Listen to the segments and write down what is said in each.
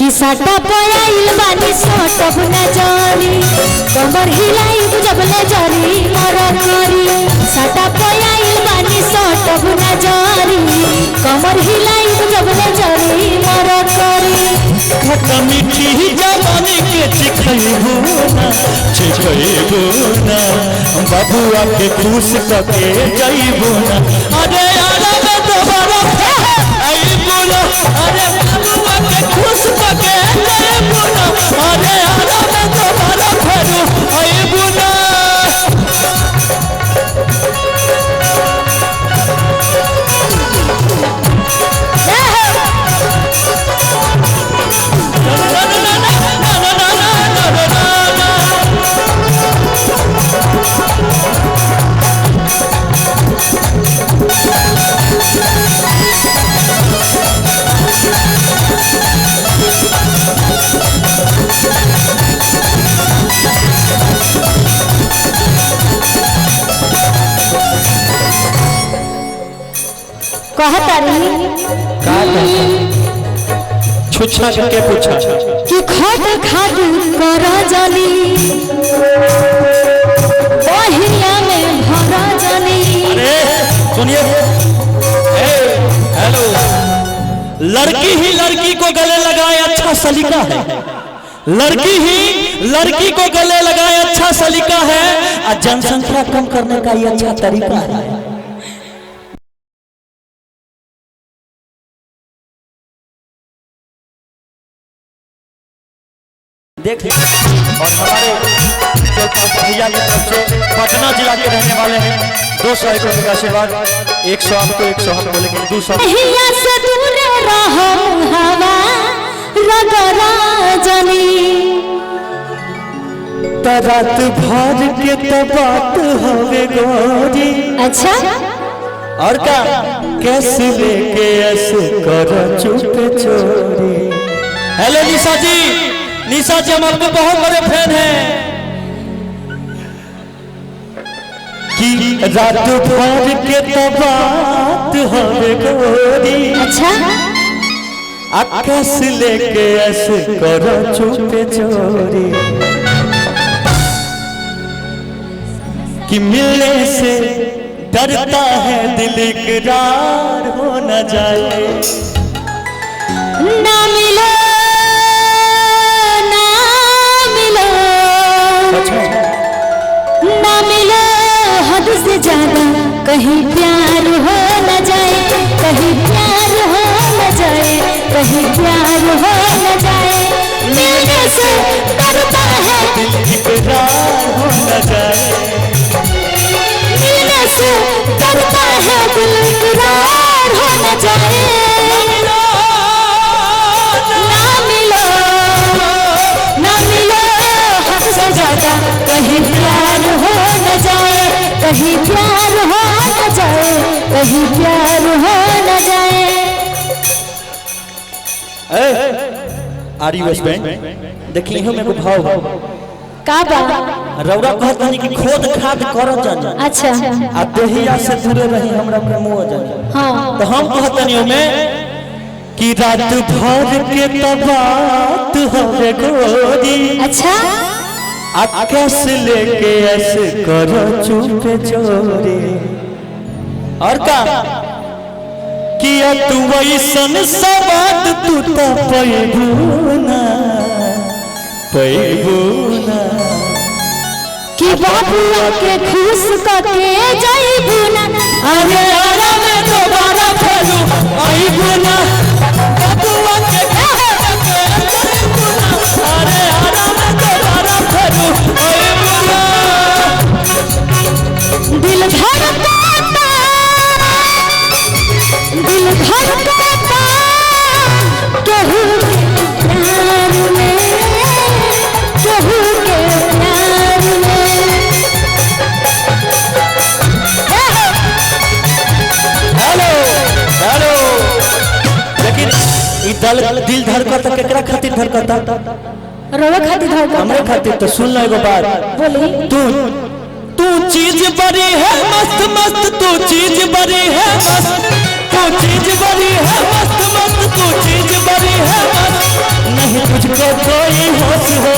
कि साटा पयाइल बानी सोटब न जारी कमर हिलाई जब न जारी मरा करी साटा पयाइल बानी सोटब न जारी कमर हिलाई जब न जारी मरा करी खट्टा मीठी जवानी के चिखैबू ना बाबुआ के खुश करके जइबू ना अरे आला में दोबारा आइबू ना अरे बाबुआ के खुश करके जइबू ना अरे आला में दोबारा फेरू आइबू ना छुच्छा के पूछा कि खट खट कर जानी बहिया में भरा जानी। अरे सुनिए, हेलो, लड़की ही लड़की को गले लगाए अच्छा सलीका है, लड़की ही लड़की को गले लगाए अच्छा सलीका है और जनसंख्या कम करने का ये अच्छा तरीका है। देख और हमारे भैया की तरफ से पटना जिला के रहने वाले हैं 200 रुपये का आशीर्वाद 100 आपको 100 हमको लेकिन 200 से दूर रहो हवा रगरा जानी रात भर के तो बात हवे गोरी। अच्छा और क्या कैसे लेके ऐसे करो चुप चोरी। हेलो निशा जी, निशा जी हम आपके बहुत बड़े फैन हैं कि रात भर के तो बात हवे गोरी। अच्छा आकाश लेके ऐसे करो चुप चोरी कि मिलने से डरता है दिल इकरार हो न जाए। ना मिलो ना मिलो हद से ज्यादा कहीं प्यार हो न जाए, कहीं प्यार हो न जाए, कहीं प्यार हो न जाए। मिलने से डरता है दिल इकरार हो न जाए, मिलने से डरता है दिल इकरार हो न जाए। ना मिलो हद से ज्यादा कहीं प्यार हो न जाए, कहीं प्यार हो न जाए, कहीं प्यार हो न जाए। आर यू बैंड देखिए इहो में को भाव का बा रौरा कहत नहीं कि खोद खाद करत जानी। अच्छा आ देहिया से दूरे रही हमरा के मुंह जानी। हाँ तो हम कहत नहीं में कि रात भर के तो बात हवे गोरी। अच्छा आकाश लेके ऐसे करो चुप चोरी। और का किया तू वैसन सवाद तू तो पैबू ना कि बाबुआ के खुश करके जाइबू ना। अरे आरा में दोबारा फेरू आइबू ना बाबुआ के खुश करके जाइबू ना। अरे आरा में दोबारा फेरू आइबू ना। दिल धड़कता केहू के प्यार में, केहू के प्यार में। हेलो हेलो, लेकिन दिल धड़कता केकरा खातिर धड़कता? रोवे खातिर धड़कता हमरे खातिर। तो सुन लो एगो बात, बोली। तू चीज बड़ी है मस्त मस्त, तू चीज बड़ी है मस्त, तू चीज बड़ी है मस्त मस्त, तू चीज बड़ी है मस्त। नहीं कोई होश हो,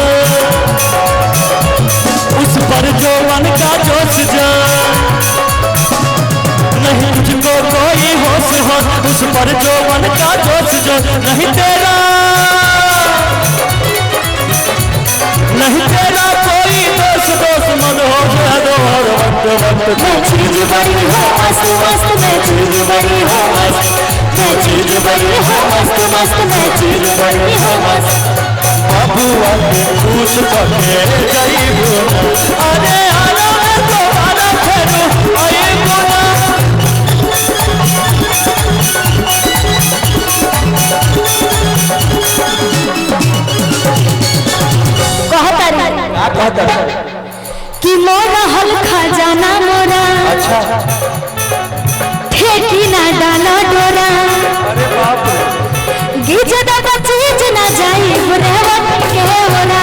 उस पर जौवन का जोश जो, नहीं तुझको कोई होश हो, उस पर जौवन का जोश जो, नहीं तेरा कोई दोस्त दोस्त मन हो गया दो वक्त वक्त। मैं चीज बड़ी हो मस्त मस्त, मैं चीज बड़ी हो मस्त, मैं चीज बड़ी हो मस्त मस्त, मैं चीज बड़ी हो मस्त। बबुआ के खुश करके जाइबो ना, अरे आना मैं दोबारा फेरू आइबो ना। कहता कि मोरा हल खजाना मोरा, अच्छा ठेकी ना डाला डोरा, अरे बाप रे, गिज दादा चीज ना जाई बुरे वक्त के होरा।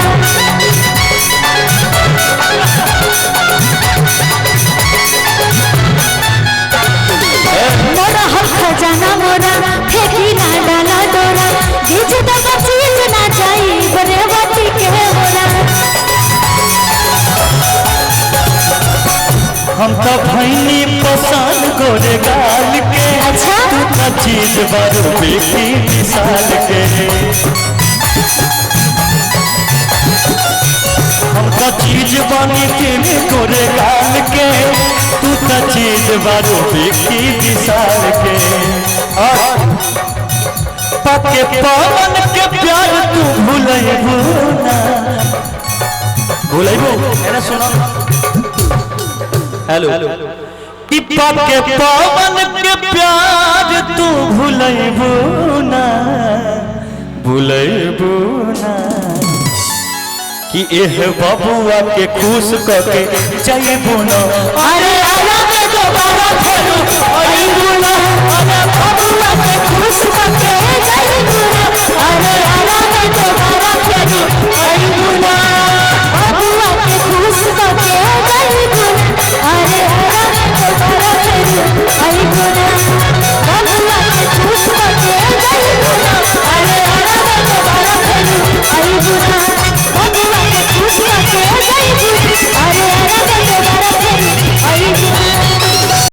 मोरा हल खजाना मोरा, ठेकी ना डाला डोरा, गिज दादा चीज ना जाई बुरे वक्त के होरा। हम तो भैनी पसंद गोरे गाल के, अच्छा तू तो चीज बारू बेटी मिसाल के। हम तो चीज बनी तेरे गोरे गाल के, तू तो चीज बारू बेटी मिसाल के। और पके पवन के प्यार तू भूलैबू ना, भूलैबू मैंने सुना। हेलो कि पके पवन के प्यार तू भूलैबू ना, भूलैबू ना, कि एह बबुआ के खुश करके जाइबू ना। अरे